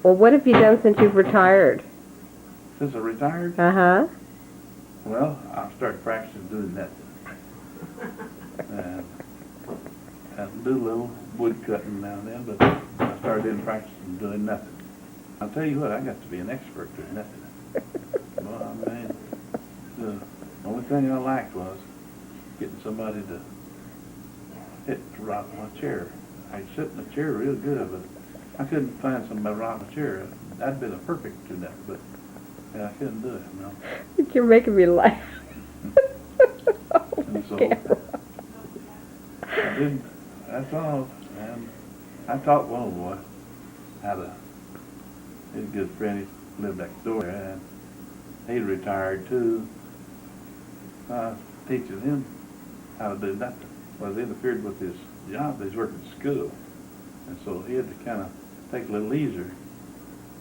Well, what have you done since you've retired? Since I retired, Uh-huh. well, I started practicing doing that. And do a little wood cutting now and then, but I started in practicing doing nothing. I'll tell you what, I got to be an expert doing nothing. Well, I mean, the only thing I liked was getting somebody to hit the rock my chair. I could sit in the chair real good, but I couldn't find somebody to rock my chair. I'd been a perfect to that, but yeah, I couldn't do it, you know. You're making me laugh. And so I did, that's all. And I taught one boy how to, he's a good friend, he lived next door, and he retired too. Teaching him how to do nothing. Well, it interfered with his job. He's working at school. And so he had to kind of take a little easier.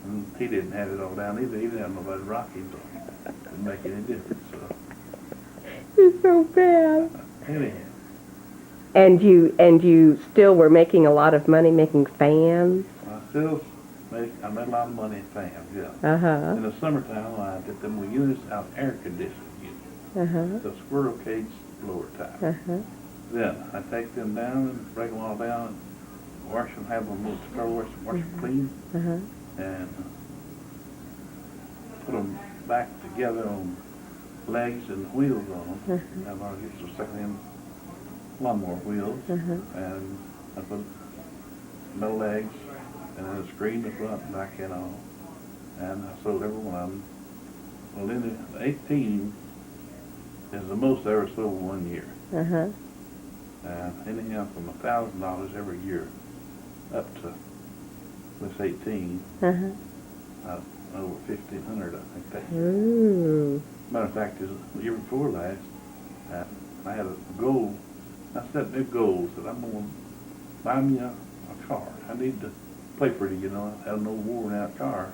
And he didn't have it all down either. He didn't have nobody to rock him, so it didn't make any difference. So You're so bad. anyhow. And you still were making a lot of money making fans? I made a lot of money in fans, yeah. Uh-huh. In the summertime, I did them with units out air conditioning units. Uh-huh. The squirrel cage blower type. Uh-huh. Then I take them down and break them all down and wash them, have them with car wash and wash them clean, Uh-huh. and put them back together on legs and wheels on them. Uh-huh. And I'll get some second-hand lawnmower wheels, Uh-huh. and I put no legs, and then a screen the front and back and all. And I sold every one of them. Well, then the 18 is the most I ever sold 1 year. Uh-huh. Anything from $1,000 every year up to this 18, Uh-huh. over 1,500, I think that year. Ooh. Matter of fact, the year before last, I had a goal. I set new goals that I'm going to buy me a car. I need to play pretty, you know. I have no worn out car.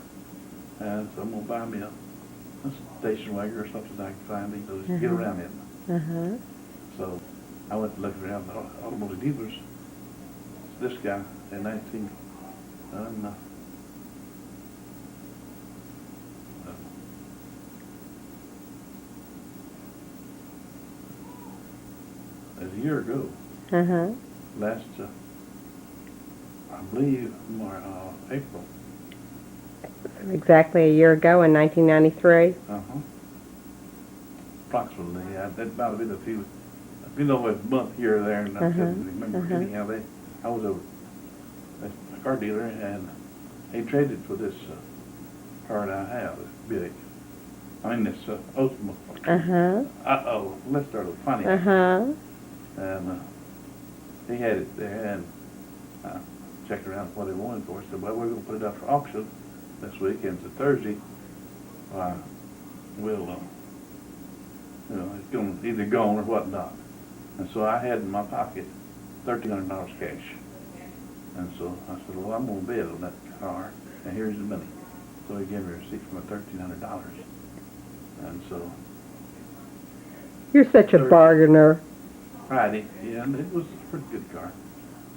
And so I'm going to buy me a station wagon or something I can find to just get around in. Uh-huh. So I went to look around the automotive dealers. This guy in 19, a year ago, Uh-huh. last, I believe, April. Exactly a year ago in 1993. Uh-huh. Approximately, yeah. That might have been a few, a month here or there, and I couldn't remember. Anyhow, I was a car dealer, and he traded for this car that I have, this big. I mean, this Ultima. Uh-huh. Uh-oh, let's start with funny. Uh-huh. And he had it there, and I checked around what he wanted for it. Said, well, we're going to put it up for auction this week, and it's a Thursday. We'll, it's going to either gone or whatnot. And so I had in my pocket $1,300 cash. And so I said, well, I'm going to bid on that car, and here's the money. So he gave me a receipt for my $1,300. And so You're such a bargainer. Friday, yeah, and it was a pretty good car.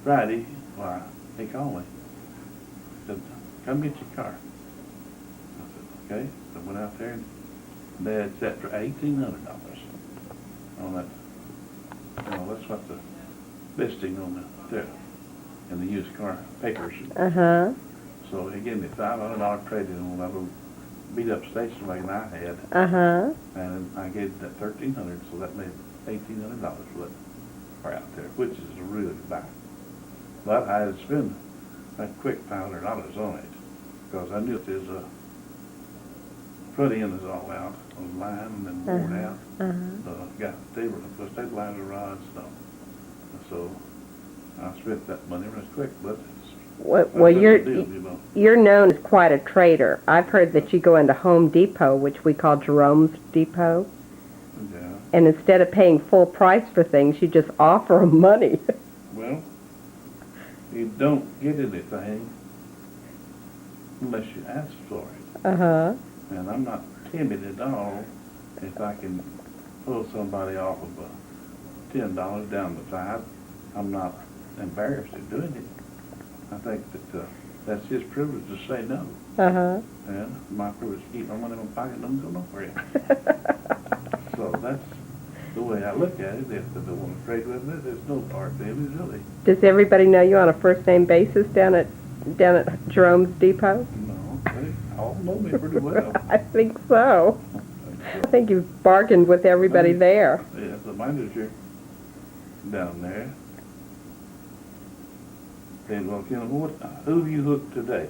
Friday, he called me. He said, come get your car. I said, okay. So I went out there, and they had set for $1,800 on that. You know, that's what the listing on in the used car papers. Uh-huh. So he gave me $500 trade-in on that little beat-up station wagon I had. Uh-huh. And I gave that $1,300, so that made $1,800 for that car out there, which is a really good buy. But I had to spend that quick $500 on it, because I knew if there's a front end is all out on the line and then worn out. Got the stabilizer rods and stuff. And so I spent that money real quick, but Well, you're known as quite a trader. I've heard that you go into Home Depot, which we call Jerome's Depot, yeah. and instead of paying full price for things, you just offer them money. Well, you don't get anything unless you ask for it. Uh-huh. And I'm not timid at all if I can pull somebody off of $10 down to $5. I'm not embarrassed at doing it. I think that That's his privilege to say no. Uh-huh. And my privilege to keep my money in my pocket, don't go nowhere. So that's the way I look at it. If they want to trade with me, there's no hard feelings, really. Does everybody know you on a first-name basis down at Jerome's Depot? No, they all know me pretty well. I think so. I think you've bargained with everybody there. Yeah, the manager down there said, well, Ken, who have you hooked today?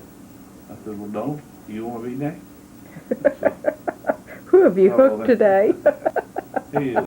I said, well, Donald, you want to be next? Who have you Oh, hooked today? He is